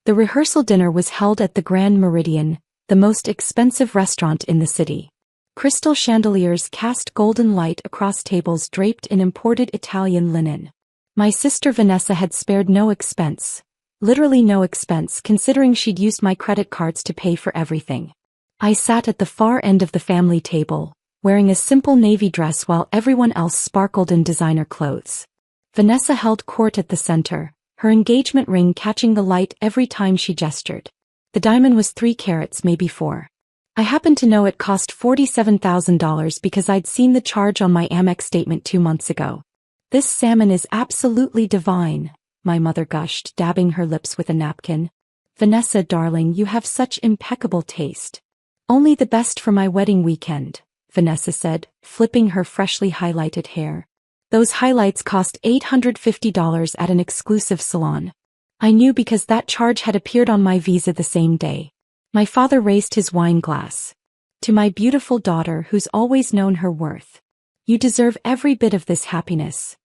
The rehearsal dinner was held at the Grand Meridian, the most expensive restaurant in the city. Crystal chandeliers cast golden light across tables draped in imported Italian linen. My sister Vanessa had spared no expense. Literally no expense, considering she'd used my credit cards to pay for everything. I sat at the far end of the family table, wearing a simple navy dress while everyone else sparkled in designer clothes. Vanessa held court at the center, her engagement ring catching the light every time she gestured. The diamond was 3 carats, maybe 4. I happened to know it cost $47,000 because I'd seen the charge on my Amex statement 2 months ago. "This salmon is absolutely divine," my mother gushed, dabbing her lips with a napkin. "Vanessa, darling, you have such impeccable taste." "Only the best for my wedding weekend," Vanessa said, flipping her freshly highlighted hair. "Those highlights cost $850 at an exclusive salon." I knew because that charge had appeared on my visa the same day. My father raised his wine glass. "To my beautiful daughter who's always known her worth. You deserve every bit of this happiness."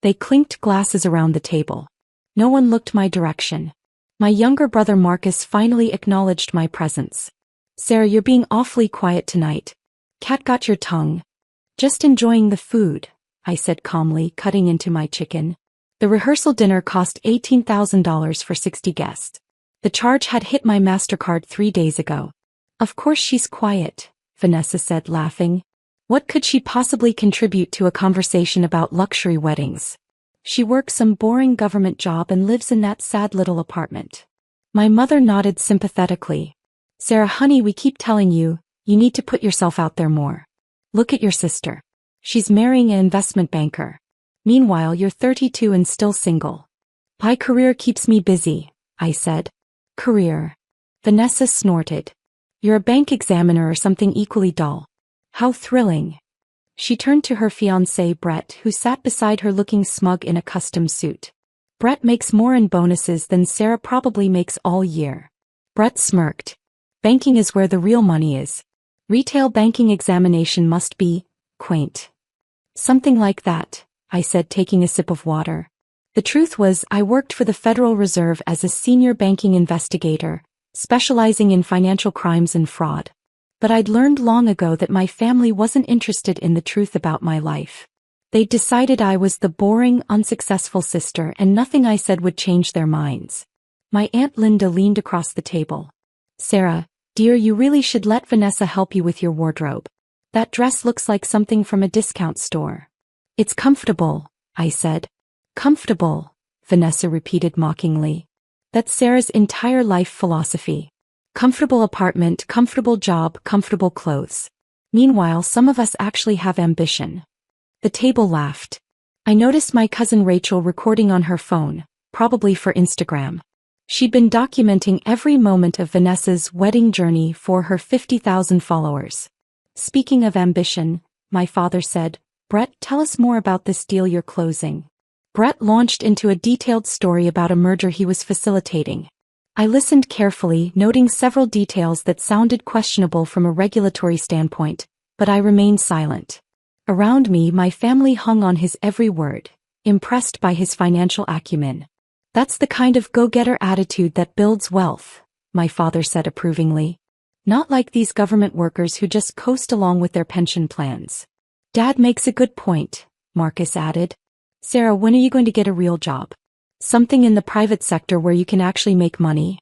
They clinked glasses around the table. No one looked my direction. My younger brother Marcus finally acknowledged my presence. "Sarah, you're being awfully quiet tonight. Cat got your tongue." "Just enjoying the food," I said calmly, cutting into my chicken. The rehearsal dinner cost $18,000 for 60 guests. The charge had hit my MasterCard 3 days ago. "Of course she's quiet," Vanessa said, laughing. "What could she possibly contribute to a conversation about luxury weddings? She works some boring government job and lives in that sad little apartment." My mother nodded sympathetically. "Sarah, honey, we keep telling you, you need to put yourself out there more. Look at your sister. She's marrying an investment banker. Meanwhile, you're 32 and still single." "My career keeps me busy," I said. "Career?" Vanessa snorted. "You're a bank examiner or something equally dull." "How thrilling." She turned to her fiancé Brett, who sat beside her looking smug in a custom suit. "Brett makes more in bonuses than Sarah probably makes all year." Brett smirked. "Banking is where the real money is. Retail banking examination must be quaint." "Something like that," I said, taking a sip of water. The truth was, I worked for the Federal Reserve as a senior banking investigator, specializing in financial crimes and fraud. But I'd learned long ago that my family wasn't interested in the truth about my life. They'd decided I was the boring, unsuccessful sister and nothing I said would change their minds. My Aunt Linda leaned across the table. "Sarah, dear, you really should let Vanessa help you with your wardrobe. That dress looks like something from a discount store." "It's comfortable," I said. "Comfortable," Vanessa repeated mockingly. "That's Sarah's entire life philosophy. Comfortable apartment, comfortable job, comfortable clothes. Meanwhile, some of us actually have ambition." The table laughed. I noticed my cousin Rachel recording on her phone, probably for Instagram. She'd been documenting every moment of Vanessa's wedding journey for her 50,000 followers. "Speaking of ambition," my father said, "Brett, tell us more about this deal you're closing." Brett launched into a detailed story about a merger he was facilitating. I listened carefully, noting several details that sounded questionable from a regulatory standpoint, but I remained silent. Around me, my family hung on his every word, impressed by his financial acumen. "That's the kind of go-getter attitude that builds wealth," my father said approvingly. "Not like these government workers who just coast along with their pension plans." "Dad makes a good point," Marcus added. "Sarah, when are you going to get a real job? Something in the private sector where you can actually make money?"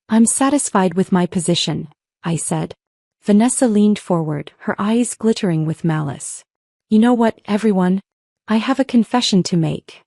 "I'm satisfied with my position," I said. Vanessa leaned forward, her eyes glittering with malice. "You know what, everyone? I have a confession to make."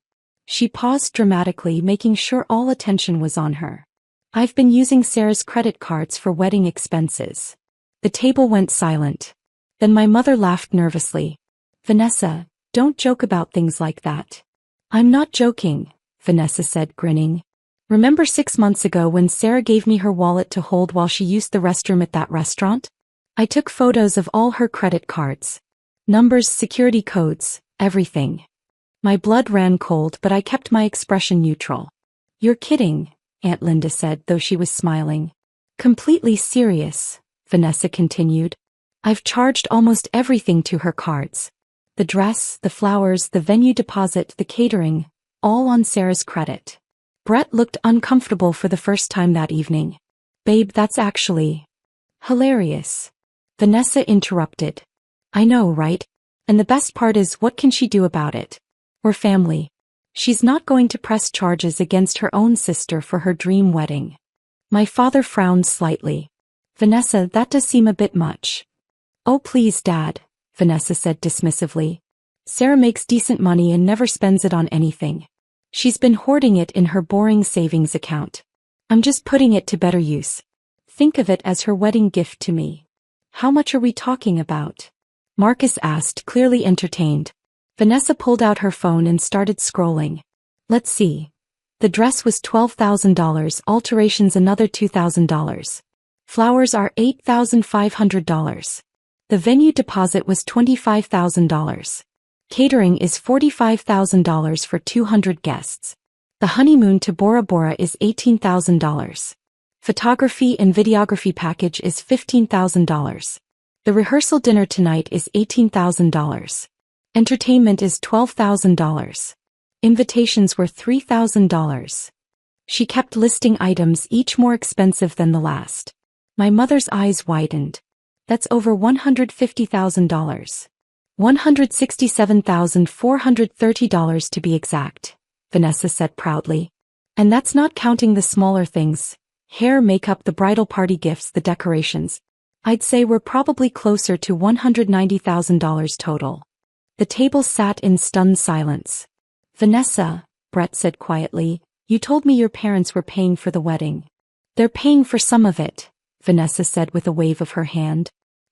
She paused dramatically, making sure all attention was on her. "I've been using Sarah's credit cards for wedding expenses." The table went silent. Then my mother laughed nervously. "Vanessa, don't joke about things like that." "I'm not joking," Vanessa said, grinning. "Remember 6 months ago when Sarah gave me her wallet to hold while she used the restroom at that restaurant? I took photos of all her credit cards. Numbers, security codes, everything." My blood ran cold, but I kept my expression neutral. "You're kidding," Aunt Linda said, though she was smiling. "Completely serious," Vanessa continued. "I've charged almost everything to her cards. The dress, the flowers, the venue deposit, the catering, all on Sarah's credit." Brett looked uncomfortable for the first time that evening. Babe, that's actually hilarious. Vanessa interrupted. I know, right? And the best part is, what can she do about it? We're family. She's not going to press charges against her own sister for her dream wedding. My father frowned slightly. Vanessa, that does seem a bit much. Oh please, Dad, Vanessa said dismissively. Sarah makes decent money and never spends it on anything. She's been hoarding it in her boring savings account. I'm just putting it to better use. Think of it as her wedding gift to me. How much are we talking about? Marcus asked, clearly entertained. Vanessa pulled out her phone and started scrolling. Let's see. The dress was $12,000, alterations another $2,000. Flowers are $8,500. The venue deposit was $25,000. Catering is $45,000 for 200 guests. The honeymoon to Bora Bora is $18,000. Photography and videography package is $15,000. The rehearsal dinner tonight is $18,000. Entertainment is $12,000. Invitations were $3,000. She kept listing items, each more expensive than the last. My mother's eyes widened. That's over $150,000. $167,430 to be exact, Vanessa said proudly. And that's not counting the smaller things. Hair, makeup, the bridal party gifts, the decorations. I'd say we're probably closer to $190,000 total. The table sat in stunned silence. Vanessa, Brett said quietly, you told me your parents were paying for the wedding. They're paying for some of it, Vanessa said with a wave of her hand.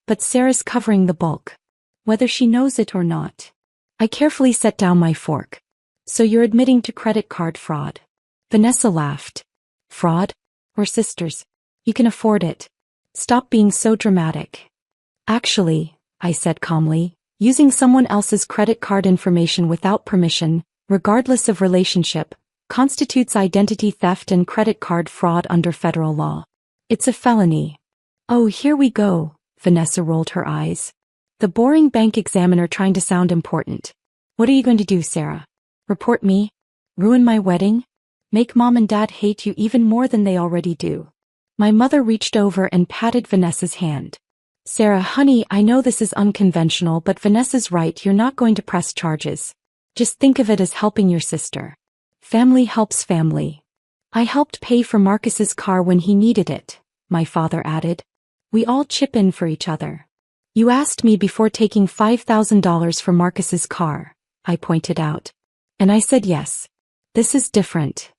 But Sarah's covering the bulk. Whether she knows it or not. I carefully set down my fork. So you're admitting to credit card fraud? Vanessa laughed. Fraud? We're sisters. You can afford it. Stop being so dramatic. Actually, I said calmly, using someone else's credit card information without permission, regardless of relationship, constitutes identity theft and credit card fraud under federal law. It's a felony. Oh, here we go, Vanessa rolled her eyes. The boring bank examiner trying to sound important. What are you going to do, Sarah? Report me? Ruin my wedding? Make Mom and Dad hate you even more than they already do? My mother reached over and patted Vanessa's hand. Sarah, honey, I know this is unconventional, but Vanessa's right, you're not going to press charges. Just think of it as helping your sister. Family helps family. I helped pay for Marcus's car when he needed it, my father added. We all chip in for each other. You asked me before taking $5,000 for Marcus's car, I pointed out. And I said yes. This is different.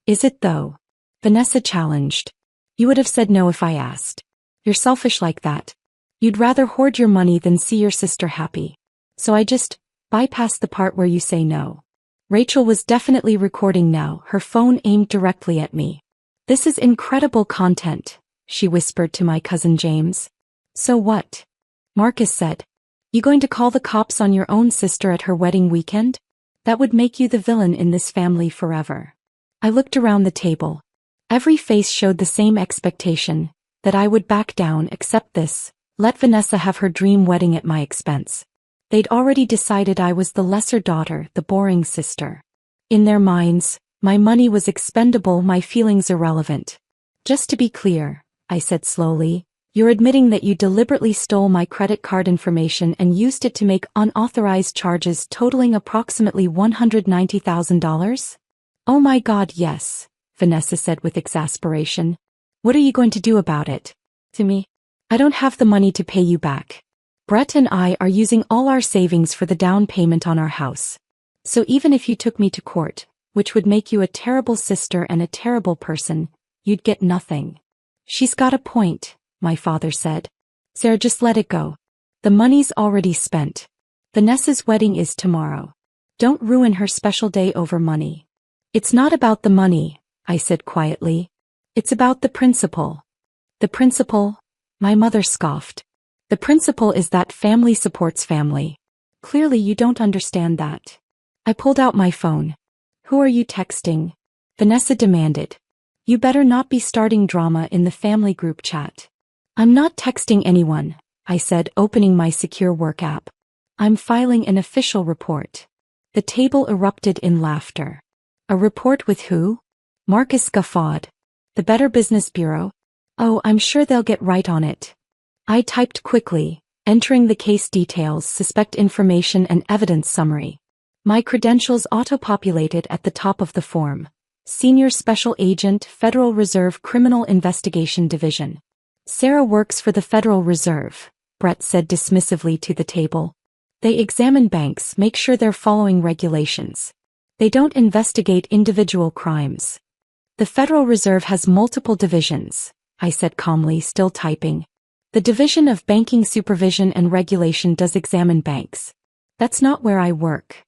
Is it though? Vanessa challenged. You would have said no if I asked. You're selfish like that. You'd rather hoard your money than see your sister happy. So I just bypassed the part where you say no. Rachel was definitely recording now, her phone aimed directly at me. This is incredible content, she whispered to my cousin James. So what? Marcus said. You going to call the cops on your own sister at her wedding weekend? That would make you the villain in this family forever. I looked around the table. Every face showed the same expectation, that I would back down except this, let Vanessa have her dream wedding at my expense. They'd already decided I was the lesser daughter, the boring sister. In their minds, my money was expendable, my feelings irrelevant. Just to be clear, I said slowly, you're admitting that you deliberately stole my credit card information and used it to make unauthorized charges totaling approximately $190,000? Oh my God, yes, Vanessa said with exasperation. What are you going to do about it? To me? I don't have the money to pay you back. Brett and I are using all our savings for the down payment on our house. So even if you took me to court, which would make you a terrible sister and a terrible person, you'd get nothing. She's got a point, my father said. Sarah, just let it go. The money's already spent. Vanessa's wedding is tomorrow. Don't ruin her special day over money. It's not about the money, I said quietly. It's about the principle. The principle? My mother scoffed. The principle is that family supports family. Clearly you don't understand that. I pulled out my phone. Who are you texting? Vanessa demanded. You better not be starting drama in the family group chat. I'm not texting anyone, I said, opening my secure work app. I'm filing an official report. The table erupted in laughter. A report with who? Marcus guffawed. The Better Business Bureau? Oh, I'm sure they'll get right on it. I typed quickly, entering the case details, suspect information and evidence summary. My credentials auto-populated at the top of the form. Senior Special Agent, Federal Reserve Criminal Investigation Division. Sarah works for the Federal Reserve, Brett said dismissively to the table. They examine banks, make sure they're following regulations. They don't investigate individual crimes. The Federal Reserve has multiple divisions, I said calmly, still typing. The Division of Banking Supervision and Regulation does examine banks. That's not where I work.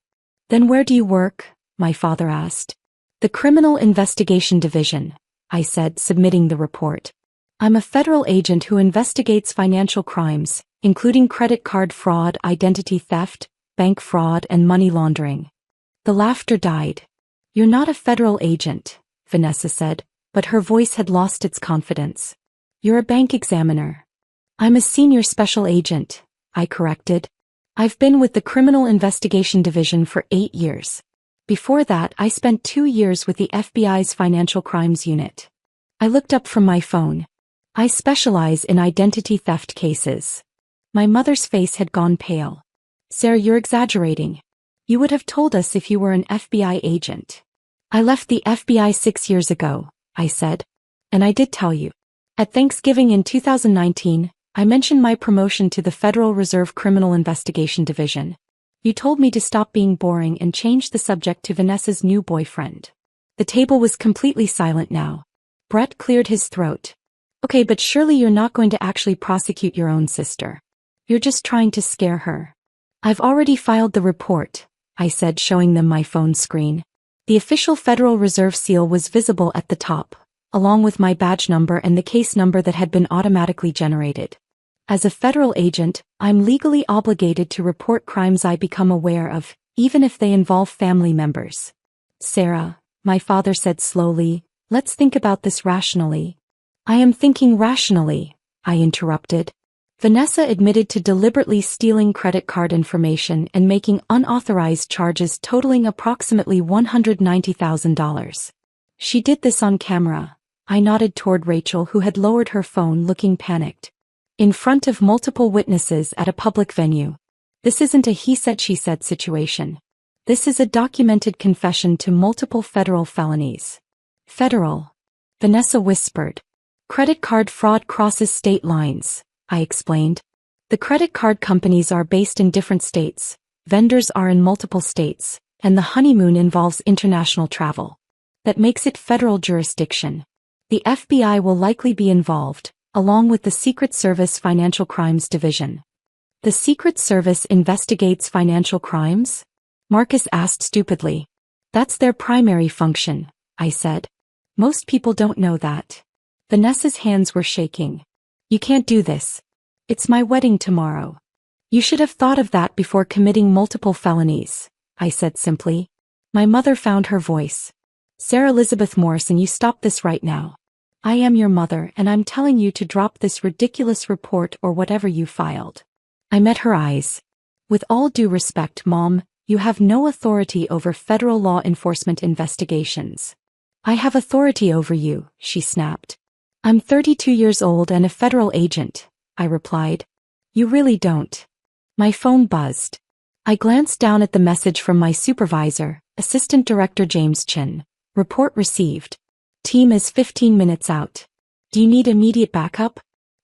Then where do you work? My father asked. The Criminal Investigation Division, I said, submitting the report. I'm a federal agent who investigates financial crimes, including credit card fraud, identity theft, bank fraud, and money laundering. The laughter died. You're not a federal agent, Vanessa said, but her voice had lost its confidence. You're a bank examiner. I'm a senior special agent, I corrected. I've been with the Criminal Investigation Division for 8 years. Before that, I spent 2 years with the FBI's Financial Crimes Unit. I looked up from my phone. I specialize in identity theft cases. My mother's face had gone pale. Sarah, you're exaggerating. You would have told us if you were an FBI agent. I left the FBI 6 years ago, I said. And I did tell you. At Thanksgiving in 2019, I mentioned my promotion to the Federal Reserve Criminal Investigation Division. You told me to stop being boring and change the subject to Vanessa's new boyfriend. The table was completely silent now. Brett cleared his throat. Okay, but surely you're not going to actually prosecute your own sister. You're just trying to scare her. I've already filed the report, I said, showing them my phone screen. The official Federal Reserve seal was visible at the top, along with my badge number and the case number that had been automatically generated. As a federal agent, I'm legally obligated to report crimes I become aware of, even if they involve family members. Sarah, my father said slowly, let's think about this rationally. I am thinking rationally, I interrupted. Vanessa admitted to deliberately stealing credit card information and making unauthorized charges totaling approximately $190,000. She did this on camera. I nodded toward Rachel, who had lowered her phone, looking panicked. In front of multiple witnesses at a public venue. This isn't a he said she said situation. This is a documented confession to multiple federal felonies. Federal. Vanessa whispered. Credit card fraud crosses state lines, I explained. The credit card companies are based in different states, vendors are in multiple states, and the honeymoon involves international travel. That makes it federal jurisdiction. The FBI will likely be involved, along with the Secret Service Financial Crimes Division. The Secret Service investigates financial crimes? Marcus asked stupidly. That's their primary function, I said. Most people don't know that. Vanessa's hands were shaking. You can't do this. It's my wedding tomorrow. You should have thought of that before committing multiple felonies, I said simply. My mother found her voice. Sarah Elizabeth Morrison, you stop this right now. I am your mother and I'm telling you to drop this ridiculous report or whatever you filed. I met her eyes. With all due respect, Mom, you have no authority over federal law enforcement investigations. I have authority over you, she snapped. I'm 32 years old and a federal agent, I replied. You really don't. My phone buzzed. I glanced down at the message from my supervisor, Assistant Director James Chin. Report received. Team is 15 minutes out. Do you need immediate backup?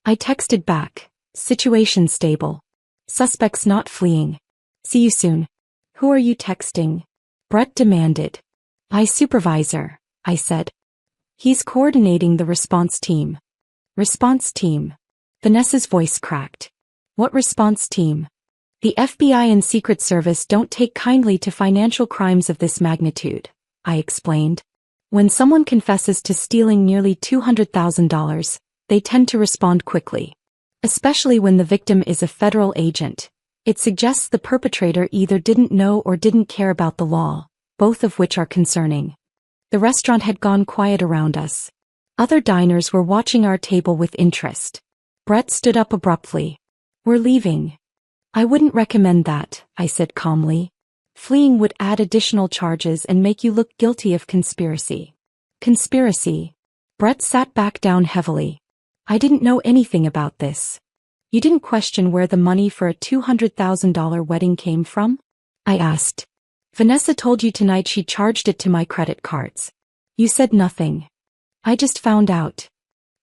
I texted back. Situation stable. Suspects not fleeing. See you soon. Who are you texting? Brett demanded. My supervisor, I said. He's coordinating the response team. Response team. Vanessa's voice cracked. What response team? The FBI and Secret Service don't take kindly to financial crimes of this magnitude, I explained. When someone confesses to stealing nearly $200,000, they tend to respond quickly. Especially when the victim is a federal agent. It suggests the perpetrator either didn't know or didn't care about the law, both of which are concerning. The restaurant had gone quiet around us. Other diners were watching our table with interest. Brett stood up abruptly. We're leaving. I wouldn't recommend that, I said calmly. Fleeing would add additional charges and make you look guilty of conspiracy. Conspiracy. Brett sat back down heavily. I didn't know anything about this. You didn't question where the money for a $200,000 wedding came from? I asked. Vanessa told you tonight she charged it to my credit cards. You said nothing. I just found out.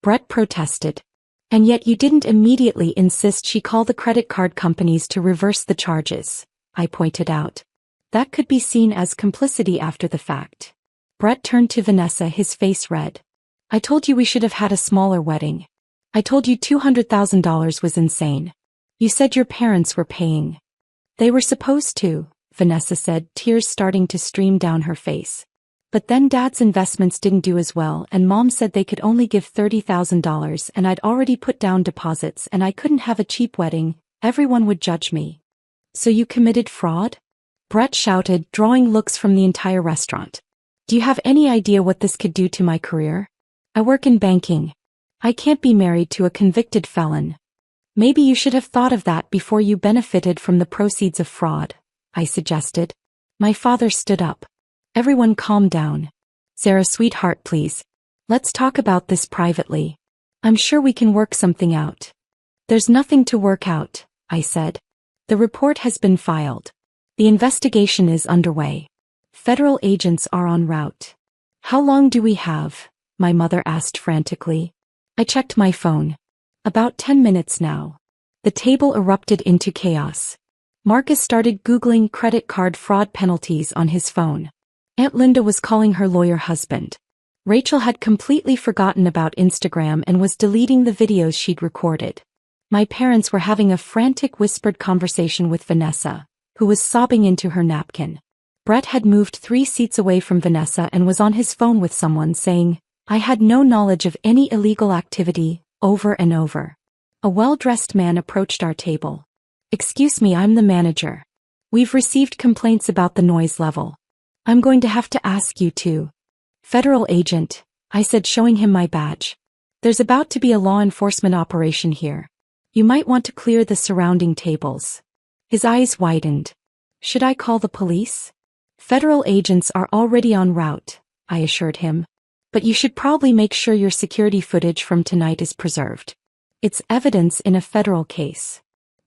Brett protested. And yet you didn't immediately insist she call the credit card companies to reverse the charges, I pointed out. That could be seen as complicity after the fact. Brett turned to Vanessa, his face red. I told you we should have had a smaller wedding. I told you $200,000 was insane. You said your parents were paying. They were supposed to, Vanessa said, tears starting to stream down her face. But then Dad's investments didn't do as well and Mom said they could only give $30,000 and I'd already put down deposits and I couldn't have a cheap wedding, everyone would judge me. So you committed fraud? Brett shouted, drawing looks from the entire restaurant. Do you have any idea what this could do to my career? I work in banking. I can't be married to a convicted felon. Maybe you should have thought of that before you benefited from the proceeds of fraud, I suggested. My father stood up. Everyone calm down. Sarah, sweetheart, please. Let's talk about this privately. I'm sure we can work something out. There's nothing to work out, I said. The report has been filed. The investigation is underway. Federal agents are en route. How long do we have? My mother asked frantically. I checked my phone. About 10 minutes now. The table erupted into chaos. Marcus started Googling credit card fraud penalties on his phone. Aunt Linda was calling her lawyer husband. Rachel had completely forgotten about Instagram and was deleting the videos she'd recorded. My parents were having a frantic whispered conversation with Vanessa, who was sobbing into her napkin. Brett had moved 3 seats away from Vanessa and was on his phone with someone saying, I had no knowledge of any illegal activity, over and over. A well-dressed man approached our table. Excuse me, I'm the manager. We've received complaints about the noise level. I'm going to have to ask you to. Federal agent, I said, showing him my badge. There's about to be a law enforcement operation here. You might want to clear the surrounding tables. His eyes widened. Should I call the police? Federal agents are already en route, I assured him. But you should probably make sure your security footage from tonight is preserved. It's evidence in a federal case.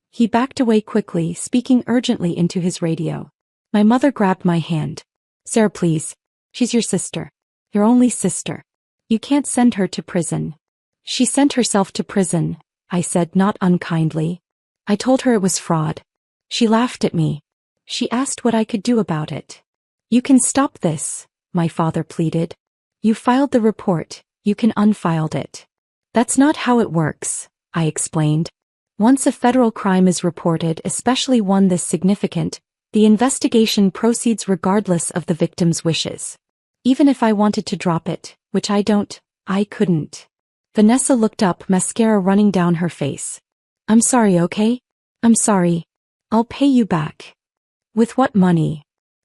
He backed away quickly, speaking urgently into his radio. My mother grabbed my hand. Sarah, please. She's your sister. Your only sister. You can't send her to prison. She sent herself to prison, I said, not unkindly. I told her it was fraud. She laughed at me. She asked what I could do about it. You can stop this, my father pleaded. You filed the report, you can unfile it. That's not how it works, I explained. Once a federal crime is reported, especially one this significant, the investigation proceeds regardless of the victim's wishes. Even if I wanted to drop it, which I don't, I couldn't. Vanessa looked up, mascara running down her face. I'm sorry, okay? I'm sorry. I'll pay you back. With what money?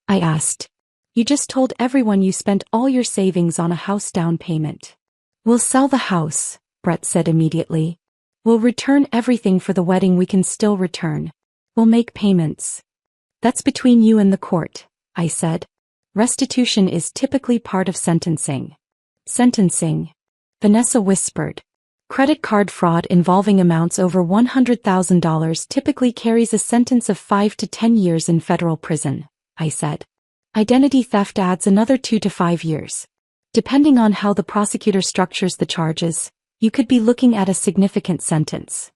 I asked. You just told everyone you spent all your savings on a house down payment. We'll sell the house, Brett said immediately. We'll return everything for the wedding we can still return. We'll make payments. That's between you and the court, I said. Restitution is typically part of sentencing. Sentencing? Vanessa whispered. Credit card fraud involving amounts over $100,000 typically carries a sentence of 5 to 10 years in federal prison, I said. Identity theft adds another 2 to 5 years. Depending on how the prosecutor structures the charges, you could be looking at a significant sentence.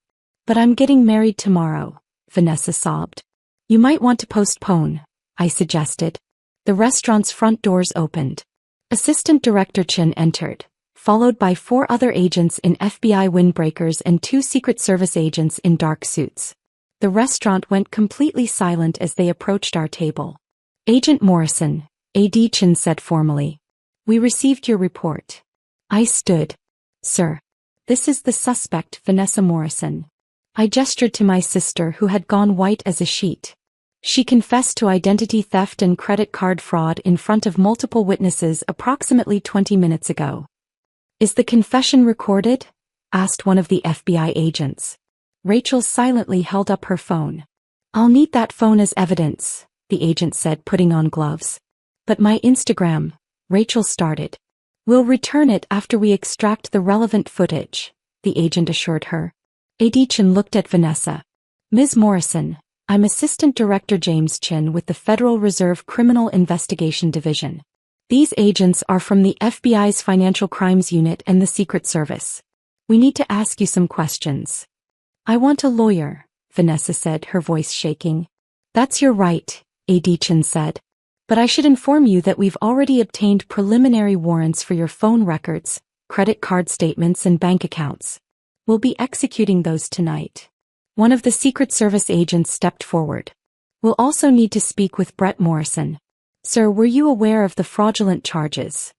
But I'm getting married tomorrow, Vanessa sobbed. You might want to postpone, I suggested. The restaurant's front doors opened. Assistant Director Chin entered, followed by 4 other agents in FBI windbreakers and 2 Secret Service agents in dark suits. The restaurant went completely silent as they approached our table. Agent Morrison, A.D. Chin said formally. We received your report. I stood. Sir. This is the suspect, Vanessa Morrison. I gestured to my sister, who had gone white as a sheet. She confessed to identity theft and credit card fraud in front of multiple witnesses approximately 20 minutes ago. Is the confession recorded? Asked one of the FBI agents. Rachel silently held up her phone. I'll need that phone as evidence, the agent said, putting on gloves. But my Instagram, Rachel started. We'll return it after we extract the relevant footage, the agent assured her. Adichin looked at Vanessa. Ms. Morrison, I'm Assistant Director James Chin with the Federal Reserve Criminal Investigation Division. These agents are from the FBI's Financial Crimes Unit and the Secret Service. We need to ask you some questions. I want a lawyer, Vanessa said, her voice shaking. That's your right, Adichin said. But I should inform you that we've already obtained preliminary warrants for your phone records, credit card statements and bank accounts. We'll be executing those tonight. One of the Secret Service agents stepped forward. We'll also need to speak with Brett Morrison. Sir, were you aware of the fraudulent charges?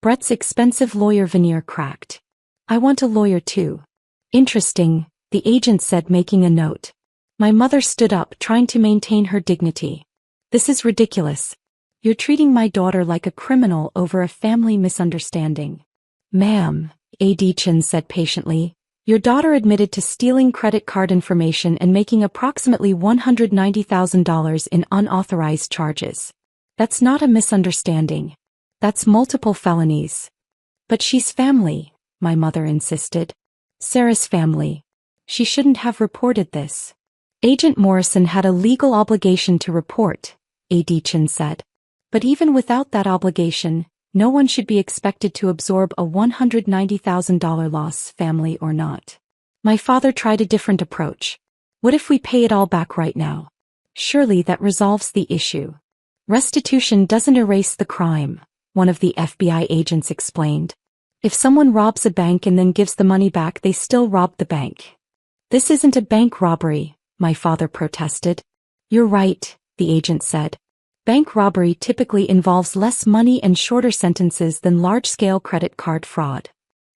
Brett's expensive lawyer veneer cracked. I want a lawyer too. Interesting, the agent said, making a note. My mother stood up, trying to maintain her dignity. This is ridiculous. You're treating my daughter like a criminal over a family misunderstanding. Ma'am, Adichin said patiently, your daughter admitted to stealing credit card information and making approximately $190,000 in unauthorized charges. That's not a misunderstanding. That's multiple felonies. But she's family, my mother insisted. Sarah's family. She shouldn't have reported this. Agent Morrison had a legal obligation to report, Adichin said. But even without that obligation, no one should be expected to absorb a $190,000 loss, family or not. My father tried a different approach. What if we pay it all back right now? Surely that resolves the issue. Restitution doesn't erase the crime, one of the FBI agents explained. If someone robs a bank and then gives the money back, they still robbed the bank. This isn't a bank robbery, my father protested. You're right, the agent said. Bank robbery typically involves less money and shorter sentences than large-scale credit card fraud.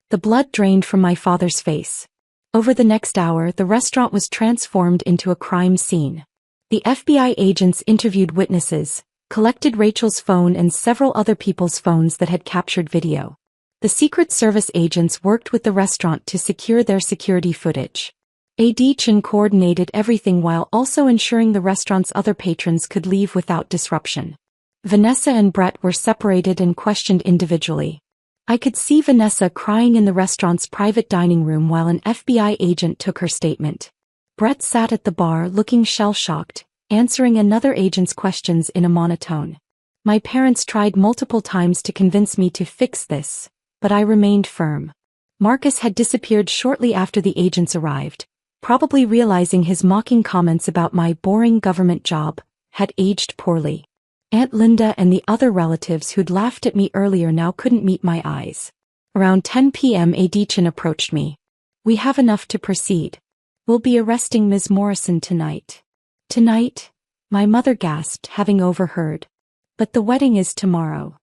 The blood drained from my father's face. Over the next hour, the restaurant was transformed into a crime scene. The FBI agents interviewed witnesses, collected Rachel's phone and several other people's phones that had captured video. The Secret Service agents worked with the restaurant to secure their security footage. Adichin coordinated everything while also ensuring the restaurant's other patrons could leave without disruption. Vanessa and Brett were separated and questioned individually. I could see Vanessa crying in the restaurant's private dining room while an FBI agent took her statement. Brett sat at the bar looking shell-shocked, answering another agent's questions in a monotone. My parents tried multiple times to convince me to fix this, but I remained firm. Marcus had disappeared shortly after the agents arrived. Probably realizing his mocking comments about my boring government job had aged poorly. Aunt Linda and the other relatives who'd laughed at me earlier now couldn't meet my eyes. Around 10 p.m. Adichin approached me. We have enough to proceed. We'll be arresting Ms. Morrison tonight. Tonight? My mother gasped, having overheard. But the wedding is tomorrow.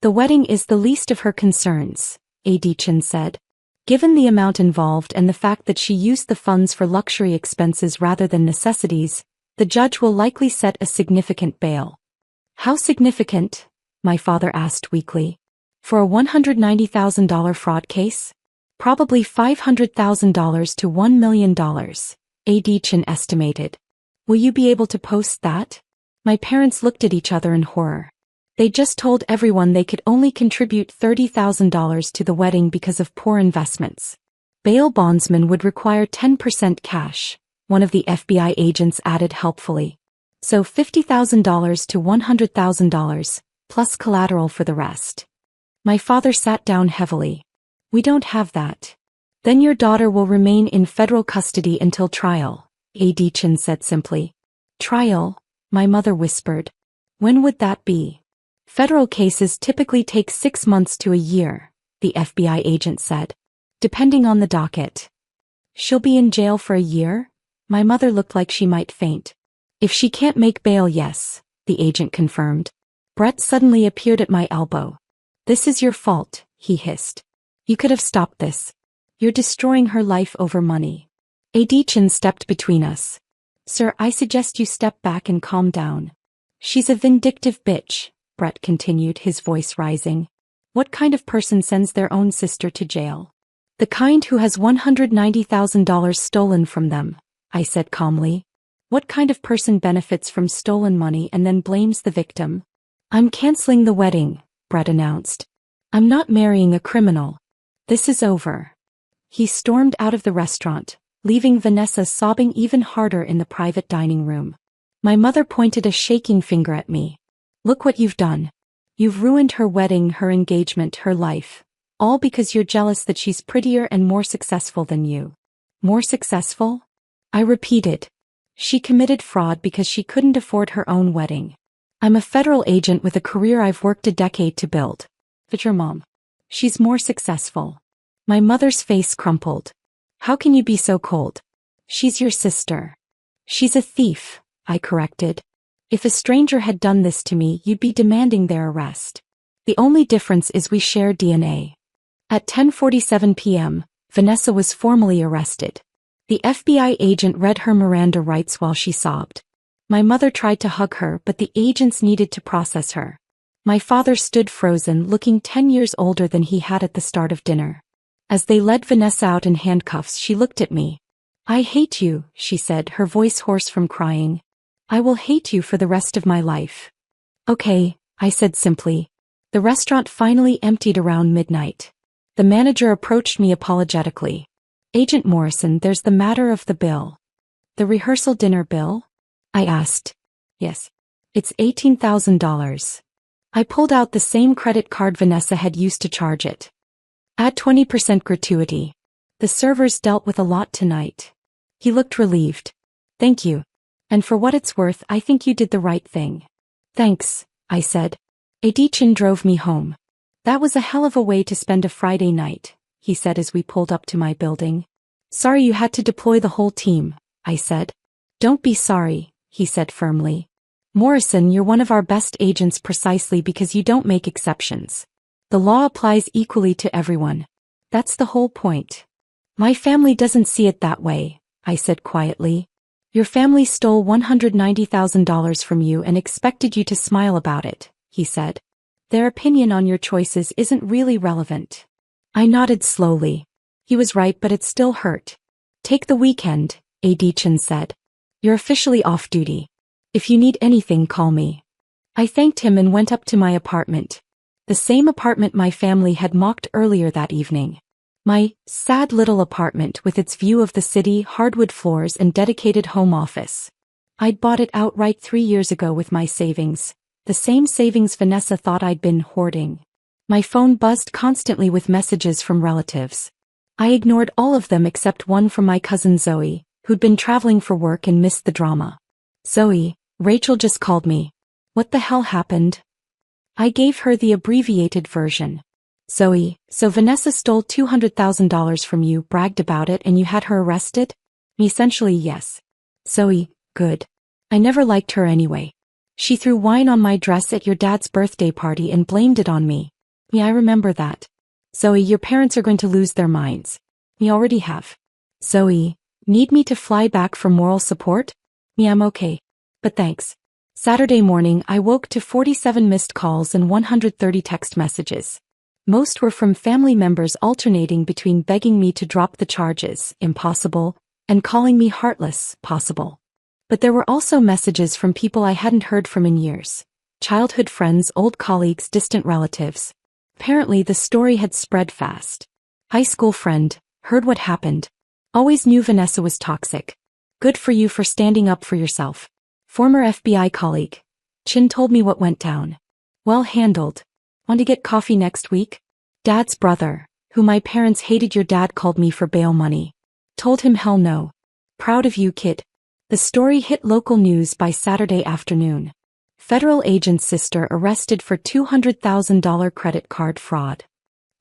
The wedding is the least of her concerns, Adichin said. Given the amount involved and the fact that she used the funds for luxury expenses rather than necessities, the judge will likely set a significant bail. How significant? My father asked weakly. For a $190,000 fraud case? Probably $500,000 to $1 million, Adichin estimated. Will you be able to post that? My parents looked at each other in horror. They just told everyone they could only contribute $30,000 to the wedding because of poor investments. Bail bondsmen would require 10% cash, one of the FBI agents added helpfully. So $50,000 to $100,000, plus collateral for the rest. My father sat down heavily. We don't have that. Then your daughter will remain in federal custody until trial, Adichin said simply. Trial? My mother whispered. When would that be? Federal cases typically take 6 months to a year, the FBI agent said, depending on the docket. She'll be in jail for a year? My mother looked like she might faint. If she can't make bail, yes, the agent confirmed. Brett suddenly appeared at my elbow. This is your fault, he hissed. You could have stopped this. You're destroying her life over money. Adichin stepped between us. Sir, I suggest you step back and calm down. She's a vindictive bitch, Brett continued, his voice rising. What kind of person sends their own sister to jail? The kind who has $190,000 stolen from them, I said calmly. What kind of person benefits from stolen money and then blames the victim? I'm canceling the wedding, Brett announced. I'm not marrying a criminal. This is over. He stormed out of the restaurant, leaving Vanessa sobbing even harder in the private dining room. My mother pointed a shaking finger at me. Look what you've done. You've ruined her wedding, her engagement, her life. All because you're jealous that she's prettier and more successful than you. More successful? I repeated. She committed fraud because she couldn't afford her own wedding. I'm a federal agent with a career I've worked a decade to build. But your mom. She's more successful. My mother's face crumpled. How can you be so cold? She's your sister. She's a thief, I corrected. If a stranger had done this to me, you'd be demanding their arrest. The only difference is we share DNA. At 10:47 p.m., Vanessa was formally arrested. The FBI agent read her Miranda rights while she sobbed. My mother tried to hug her, but the agents needed to process her. My father stood frozen, looking 10 years older than he had at the start of dinner. As they led Vanessa out in handcuffs, she looked at me. I hate you, she said, her voice hoarse from crying. I will hate you for the rest of my life. Okay, I said simply. The restaurant finally emptied around midnight. The manager approached me apologetically. Agent Morrison, there's the matter of the bill. The rehearsal dinner bill? I asked. Yes. It's $18,000. I pulled out the same credit card Vanessa had used to charge it. Add 20% gratuity. The servers dealt with a lot tonight. He looked relieved. Thank you. And for what it's worth, I think you did the right thing. Thanks, I said. Adichin drove me home. That was a hell of a way to spend a Friday night, he said as we pulled up to my building. Sorry you had to deploy the whole team, I said. Don't be sorry, he said firmly. Morrison, you're one of our best agents precisely because you don't make exceptions. The law applies equally to everyone. That's the whole point. My family doesn't see it that way, I said quietly. Your family stole $190,000 from you and expected you to smile about it, he said. Their opinion on your choices isn't really relevant. I nodded slowly. He was right, but it still hurt. Take the weekend, Adichin said. You're officially off duty. If you need anything, call me. I thanked him and went up to my apartment. The same apartment my family had mocked earlier that evening. My sad little apartment with its view of the city, hardwood floors and dedicated home office. I'd bought it outright 3 years ago with my savings, the same savings Vanessa thought I'd been hoarding. My phone buzzed constantly with messages from relatives. I ignored all of them except one from my cousin Zoe, who'd been traveling for work and missed the drama. Zoe, Rachel just called me. What the hell happened? I gave her the abbreviated version. Zoe, so Vanessa stole $200,000 from you, bragged about it, and you had her arrested? Essentially, yes. Zoe, good. I never liked her anyway. She threw wine on my dress at your dad's birthday party and blamed it on me. I remember that. Zoe, your parents are going to lose their minds. We already have. Zoe, need me to fly back for moral support? I'm okay. But thanks. Saturday morning, I woke to 47 missed calls and 130 text messages. Most were from family members alternating between begging me to drop the charges, impossible, and calling me heartless, possible. But there were also messages from people I hadn't heard from in years. Childhood friends, old colleagues, distant relatives. Apparently the story had spread fast. High school friend, heard what happened. Always knew Vanessa was toxic. Good for you for standing up for yourself. Former FBI colleague. Chin told me what went down. Well handled. Want to get coffee next week? Dad's brother, who my parents hated, your dad called me for bail money. Told him hell no. Proud of you, kid. The story hit local news by Saturday afternoon. Federal agent's sister arrested for $200,000 credit card fraud.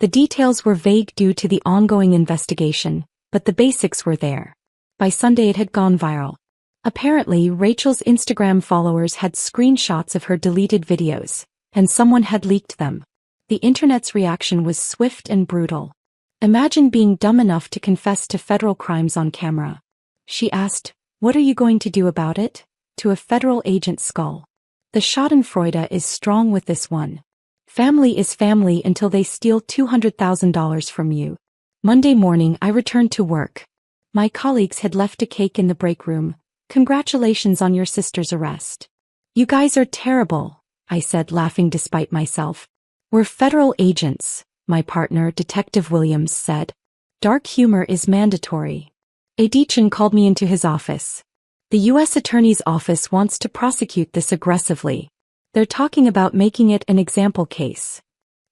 The details were vague due to the ongoing investigation, but the basics were there. By Sunday it had gone viral. Apparently, Rachel's Instagram followers had screenshots of her deleted videos, and someone had leaked them. The internet's reaction was swift and brutal. Imagine being dumb enough to confess to federal crimes on camera. She asked, "What are you going to do about it?" to a federal agent's skull. The schadenfreude is strong with this one. Family is family until they steal $200,000 from you. Monday morning I returned to work. My colleagues had left a cake in the break room. Congratulations on your sister's arrest. You guys are terrible, I said, laughing despite myself. We're federal agents, my partner, Detective Williams, said. Dark humor is mandatory. Adichin called me into his office. The U.S. Attorney's Office wants to prosecute this aggressively. They're talking about making it an example case.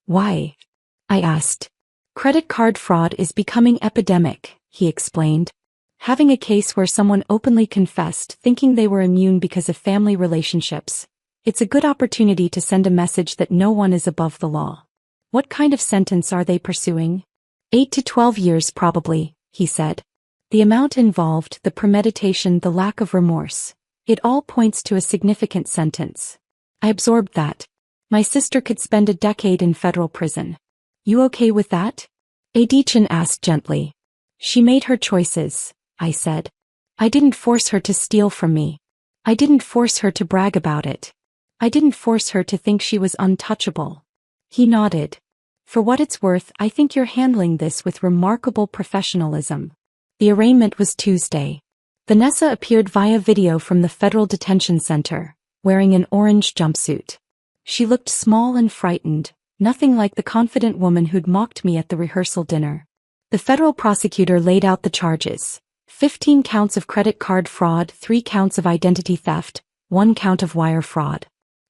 Why? I asked. Credit card fraud is becoming epidemic, he explained. Having a case where someone openly confessed thinking they were immune because of family relationships. It's a good opportunity to send a message that no one is above the law. What kind of sentence are they pursuing? 8 to 12 years probably, he said. The amount involved, the premeditation, the lack of remorse. It all points to a significant sentence. I absorbed that. My sister could spend a decade in federal prison. You okay with that? Adichin asked gently. She made her choices, I said. I didn't force her to steal from me. I didn't force her to brag about it. I didn't force her to think she was untouchable. He nodded. For what it's worth, I think you're handling this with remarkable professionalism. The arraignment was Tuesday. Vanessa appeared via video from the Federal Detention Center, wearing an orange jumpsuit. She looked small and frightened, nothing like the confident woman who'd mocked me at the rehearsal dinner. The federal prosecutor laid out the charges. 15 counts of credit card fraud, 3 counts of identity theft, 1 count of wire fraud.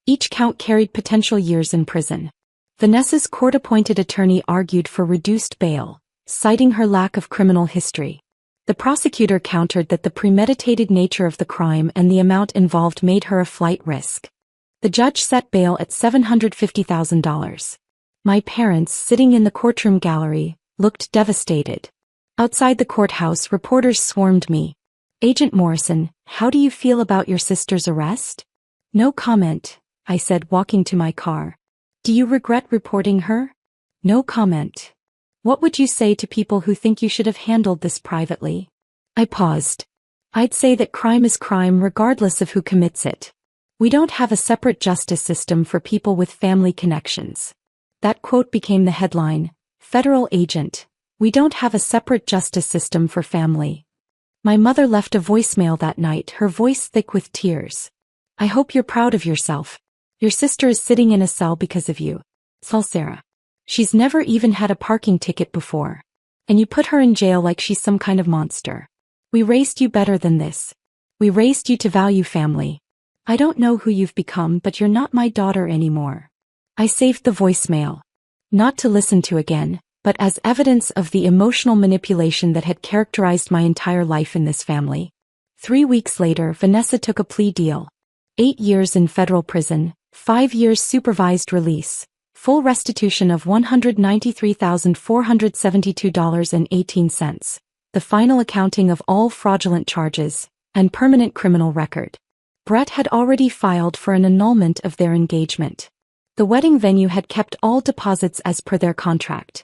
Each count carried potential years in prison. Vanessa's court-appointed attorney argued for reduced bail, citing her lack of criminal history. The prosecutor countered that the premeditated nature of the crime and the amount involved made her a flight risk. The judge set bail at $750,000. My parents, sitting in the courtroom gallery, looked devastated. Outside the courthouse, reporters swarmed me. Agent Morrison, how do you feel about your sister's arrest? No comment, I said, walking to my car. Do you regret reporting her? No comment. What would you say to people who think you should have handled this privately? I paused. I'd say that crime is crime regardless of who commits it. We don't have a separate justice system for people with family connections. That quote became the headline. Federal agent. We don't have a separate justice system for family. My mother left a voicemail that night, her voice thick with tears. I hope you're proud of yourself. Your sister is sitting in a cell because of you. Sarah. She's never even had a parking ticket before. And you put her in jail like she's some kind of monster. We raised you better than this. We raised you to value family. I don't know who you've become, but you're not my daughter anymore. I saved the voicemail. Not to listen to again, but as evidence of the emotional manipulation that had characterized my entire life in this family. 3 weeks later, Vanessa took a plea deal. 8 years in federal prison, 5 years supervised release. Full restitution of $193,472.18, the final accounting of all fraudulent charges, and permanent criminal record. Brett had already filed for an annulment of their engagement. The wedding venue had kept all deposits as per their contract.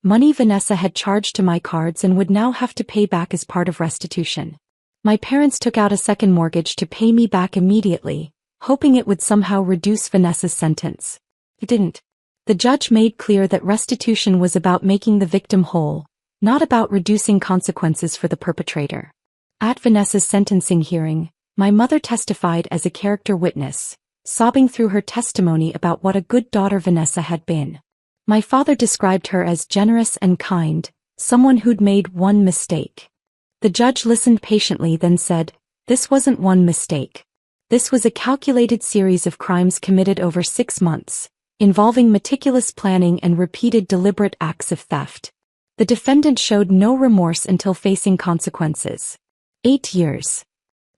Money Vanessa had charged to my cards and would now have to pay back as part of restitution. My parents took out a second mortgage to pay me back immediately, hoping it would somehow reduce Vanessa's sentence. It didn't. The judge made clear that restitution was about making the victim whole, not about reducing consequences for the perpetrator. At Vanessa's sentencing hearing, my mother testified as a character witness, sobbing through her testimony about what a good daughter Vanessa had been. My father described her as generous and kind, someone who'd made one mistake. The judge listened patiently, then said, "This wasn't one mistake. This was a calculated series of crimes committed over 6 months. Involving meticulous planning and repeated deliberate acts of theft. The defendant showed no remorse until facing consequences. 8 years.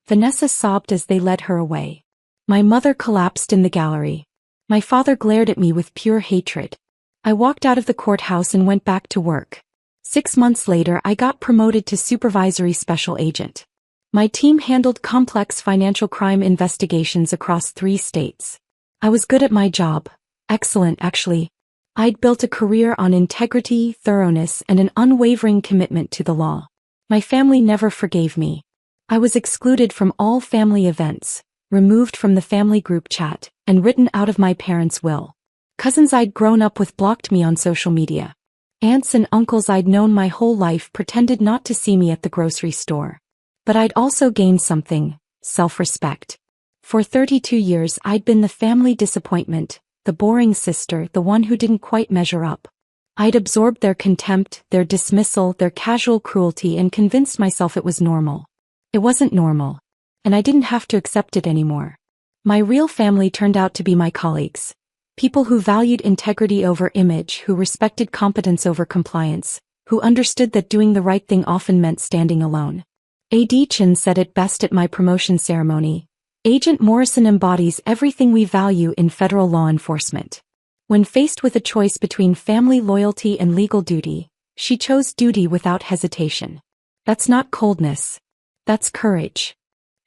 Vanessa sobbed as they led her away. My mother collapsed in the gallery. My father glared at me with pure hatred. I walked out of the courthouse and went back to work. 6 months later, I got promoted to supervisory special agent. My team handled complex financial crime investigations across 3 states. I was good at my job. Excellent, actually. I'd built a career on integrity, thoroughness, and an unwavering commitment to the law. My family never forgave me. I was excluded from all family events, removed from the family group chat, and written out of my parents' will. Cousins I'd grown up with blocked me on social media. Aunts and uncles I'd known my whole life pretended not to see me at the grocery store. But I'd also gained something, self-respect. For 32 years I'd been the family disappointment, the boring sister, the one who didn't quite measure up. I'd absorbed their contempt, their dismissal, their casual cruelty and convinced myself it was normal. It wasn't normal. And I didn't have to accept it anymore. My real family turned out to be my colleagues. People who valued integrity over image, who respected competence over compliance, who understood that doing the right thing often meant standing alone. A.D. Chin said it best at my promotion ceremony. Agent Morrison embodies everything we value in federal law enforcement. When faced with a choice between family loyalty and legal duty, she chose duty without hesitation. That's not coldness. That's courage.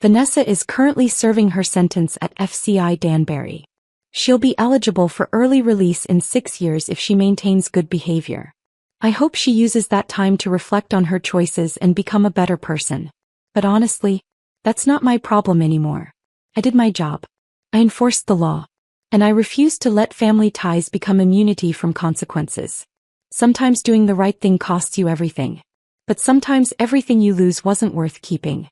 Vanessa is currently serving her sentence at FCI Danbury. She'll be eligible for early release in 6 years if she maintains good behavior. I hope she uses that time to reflect on her choices and become a better person. But honestly, that's not my problem anymore. I did my job. I enforced the law. And I refuse to let family ties become immunity from consequences. Sometimes doing the right thing costs you everything. But sometimes everything you lose wasn't worth keeping.